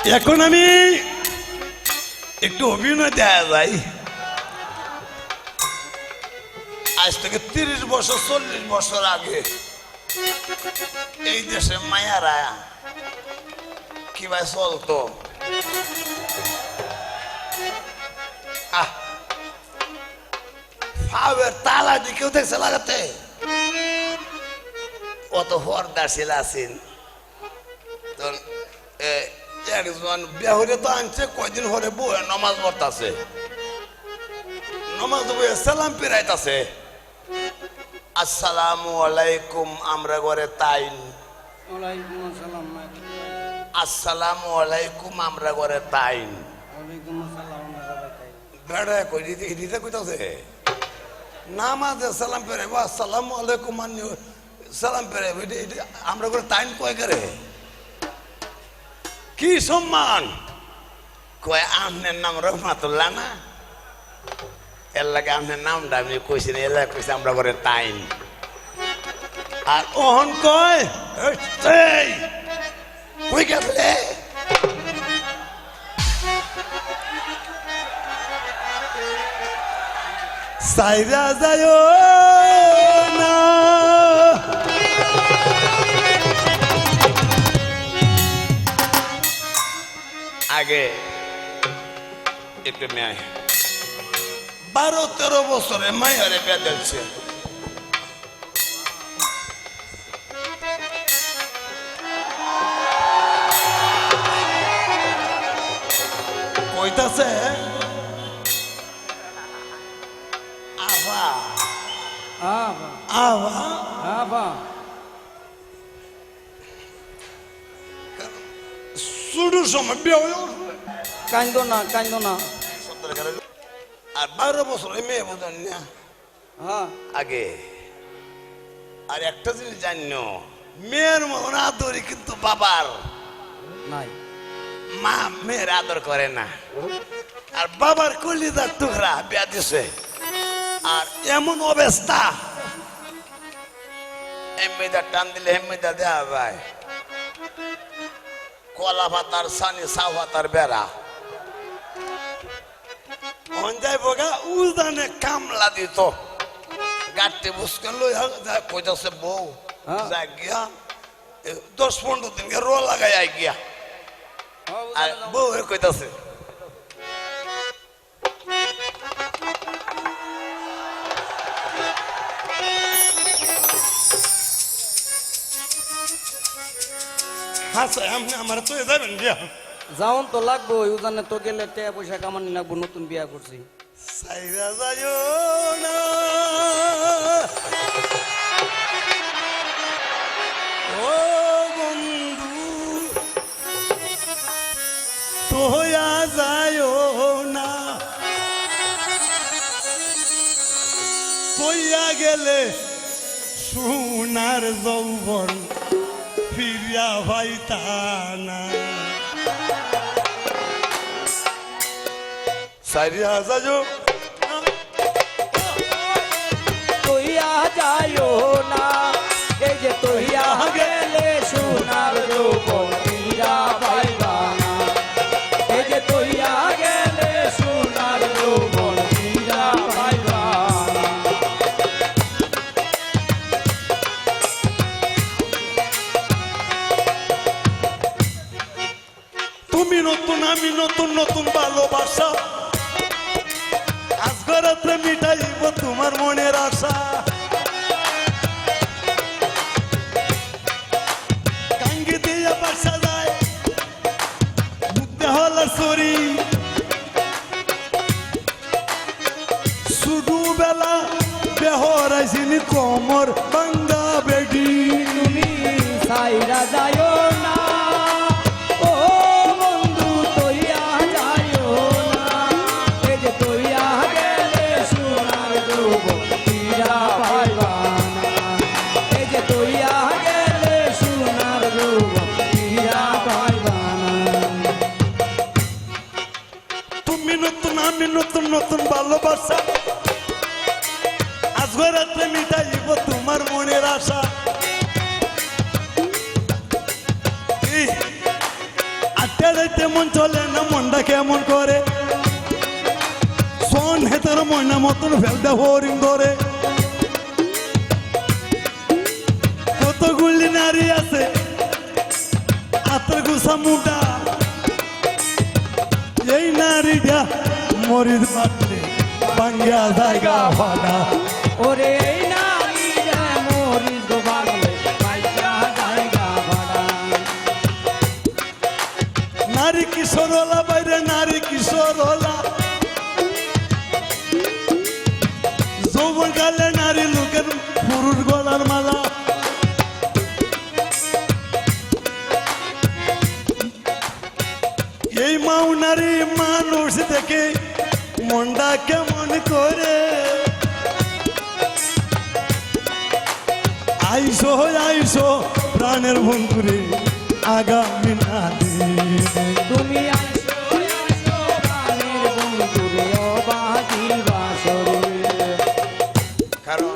এখন আমি একটু অভিনয় দেয়া যাই। আজ থেকে 30 বছর 40 বছর আগে এই দেশে মায়ারা কিভাবে চলতো। তালা দিয়ে কেউ দেখছে লাগাতে, অত হরদার ছিল আছেন। একজন বেহরে তো আনছে, কয়দিন হরে বউ নমাজ পড়তাছে, নমাজ বইয়ে সালাম পেরাইতাছে, আসসালামু আলাইকুম আমরা ঘরে তাইন, আসসালামু আলাইকুম আমরা ঘরে তাইন। বেড়া কই দিতে কইতাছে নামাজে সালাম পেরাইব, আসসালামু আলাইকুম মানে সালাম পেরাইব, আমরা ঘরে তাইন কয় করে কি সম্মান? কয় আমনের নাম রহমাতুল্লাহ না, এর লাগে আমনের নামটা আমি কইছি না, এর লাগে কইছি আমরা ঘরে তাইন। আর ওহন কয় কই গেলে সাইরা যায় না। আগে একটু মেয়ে 12-13 বছরে মাইয়ারে বিয়া দিচ্ছে, কইতাছে আভা আভা আভা আভা শুরুর সময় বিয়ে হয়ে কান্দো না কান্দো না। আর 12 বছর মেয়ে বোঝেন না আগে। আর একটা জিনিস জানো, মেয়ের মতন আদরই কিন্তু বাবার নাই, মা মেয়ের আদর করে না। আর বাবার কলিজার টুকরা বিয়া দিছে, আর এমন অবস্থা এমনিটা টান দিলে এমনিটা দেওয়া যায়, কলা পাতার সানি সাউ পাতার বেড়া উজানে কামলা দিত, গাড়তে বুঝকেন কইতাছে বউ যা গিয়া 10-15 দিন রো লাগাই আই গিয়া। আর বউ কইতাছে আমার তো যাবেন বিয়া যাওন তো লাগবো, উজানে তো গেলে টাকা পয়সা কামানি লাগবো, নতুন বিয়া করছি। সাইরা যায় না ও বন্ধু, তোয়া যায় না, কইয়া গেলে সোনার যৌবন ফিরিয়া ভাইতা না। সাইরা যায় তৈয়া যায়ও না, এই যে তৈয়া গেলে সোনার যৌবন ফিরা পাইবা না, এই যে তৈয়া গেলে সোনার যৌবন ফিরা পাইবা না। তুমি নতুন আমি নতুন, নতুন ভালোবাসা আজকে রাত্রে মিটাইব তোমার মনের আশা। কাঙ্গি দিয়া বাসা যায় মুক্তে হলা সরি, শুধু বেলা বেহরাইছিনি কোমর বাঙ্গা বেডি। তুমি সাইরা যায়ও না ও বন্ধু, তৈয়া যায়ও না, এই যে তৈয়া গেলে সোনার যৌবন ফিরা পাইবা না, এই যে তৈয়া গেলে সোনার যৌবন ফিরা পাইবা না। তুমি নতুন আমি নতুন, নতুন ভালোবাসা আজকে রাত্রে মিটাইব তোমার মনের আশা। আটের যাইতে মন চলে না, মনটা কেমন করে সোন হেতর ময়না মতন ফেলতে হরিং ধরে। কতগুলি নারী আছে আতর গুছা মুটা, এই নারীটা মরিদ মারলে ভাঙ্গিয়া জায়গা ফাটা। ওরে এই নারী রে মরিস গো বাংলে পাইয়া জায়গা ভাড়া। নারী কিশোর হলা বাইরে নারী কিশোর হলা, যৌবন কালে নারী লোকের পুরুষ গলার মালা। এই মাও নারী মানুষ দেখে মনটা কেমন করে, আইসো আইসো প্রাণের বন্ধুরে আগামী না দিনে। তুমি আইসো আইসো প্রাণের বন্ধু রে ও বাজির বাঁশরে। কারণ